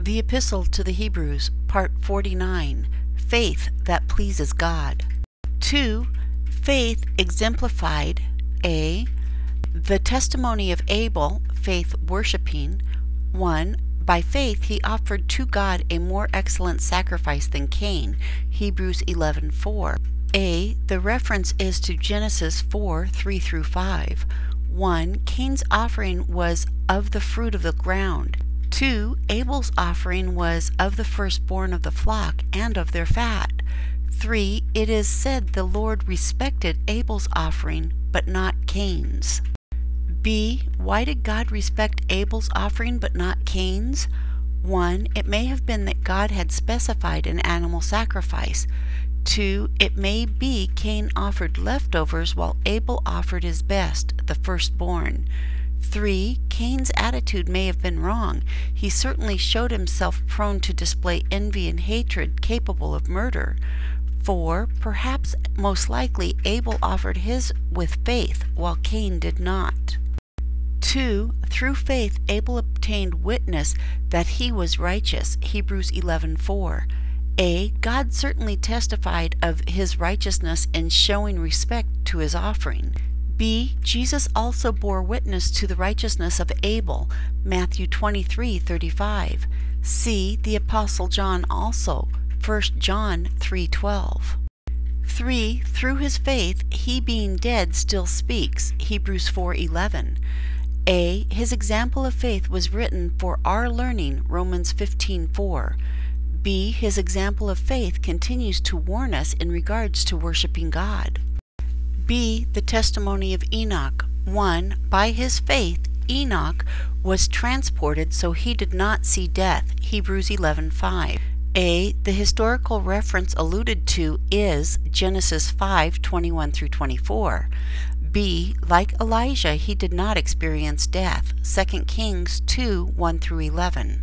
The Epistle to the Hebrews, Part 49, Faith that Pleases God. 2. Faith exemplified. A. The testimony of Abel, faith worshiping. 1. By faith he offered to God a more excellent sacrifice than Cain. Hebrews 11:4. A. The reference is to Genesis 4:3-5. 1. Cain's offering was of the fruit of the ground. 2. Abel's offering was of the firstborn of the flock and of their fat. 3. It is said the Lord respected Abel's offering, but not Cain's. B. Why did God respect Abel's offering but not Cain's? 1. It may have been that God had specified an animal sacrifice. 2. It may be Cain offered leftovers while Abel offered his best, the firstborn. 3. Cain's attitude may have been wrong. He certainly showed himself prone to display envy and hatred capable of murder. 4. Perhaps, most likely, Abel offered his with faith, while Cain did not. 2. Through faith Abel obtained witness that he was righteous. Hebrews 11:4. A. God certainly testified of his righteousness in showing respect to his offering. B. Jesus also bore witness to the righteousness of Abel. Matthew 23:35. C. The Apostle John also. 1 John 3:12. 3. Through his faith he being dead still speaks. Hebrews 4:11. A. His example of faith was written for our learning. Romans 15:4. B. His example of faith continues to warn us in regards to worshiping God. B. The testimony of Enoch. 1. By his faith Enoch was transported so he did not see death. Hebrews 11:5. A. The historical reference alluded to is Genesis 5:21-24. B. Like Elijah, he did not experience death. 2 Kings 2:1-11.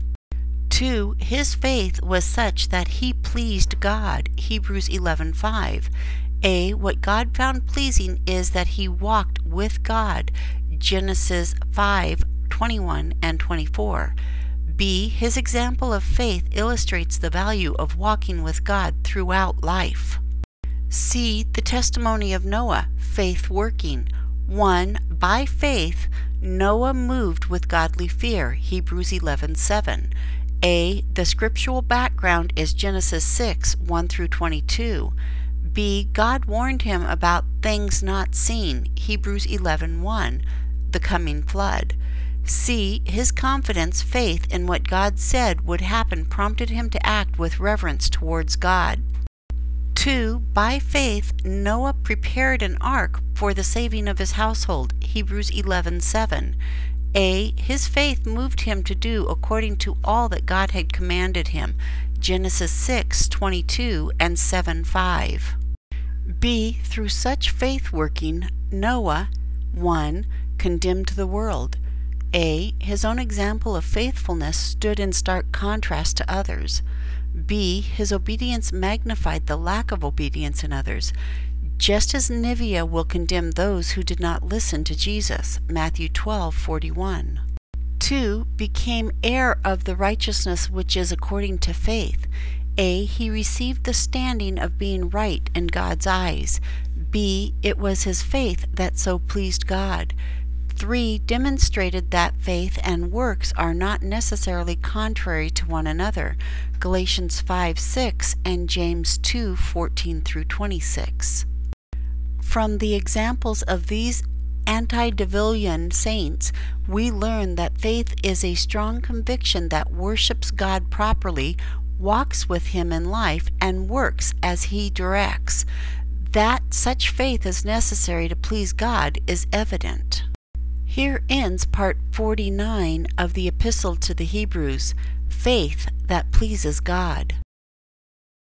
2. His faith was such that he pleased God. Hebrews 11:5. A. What God found pleasing is that he walked with God. Genesis 5:21-24. B. His example of faith illustrates the value of walking with God throughout life. C. The testimony of Noah, faith working. 1. By faith Noah moved with godly fear. Hebrews 11:7. A. The scriptural background is Genesis 6:1-22. B. God warned him about things not seen. Hebrews 11:1, the coming flood. C. His confidence, faith in what God said would happen prompted him to act with reverence towards God. 2. By faith Noah prepared an ark for the saving of his household. Hebrews 11:7. A. His faith moved him to do according to all that God had commanded him. Genesis 6:22 and 7:5. B. Through such faith working, Noah, 1. Condemned the world. A. His own example of faithfulness stood in stark contrast to others. B. His obedience magnified the lack of obedience in others, just as Nineveh will condemn those who did not listen to Jesus. Matthew 12:41. 2. Became heir of the righteousness which is according to faith. A. He received the standing of being right in God's eyes. B. It was his faith that so pleased God. 3. Demonstrated that faith and works are not necessarily contrary to one another. Galatians 5:6 and James 2:14-26. From the examples of these antediluvian saints, we learn that faith is a strong conviction that worships God properly, walks with him in life, and works as he directs. That such faith is necessary to please God is evident. Here ends Part 49 of the Epistle to the Hebrews, Faith that Pleases God.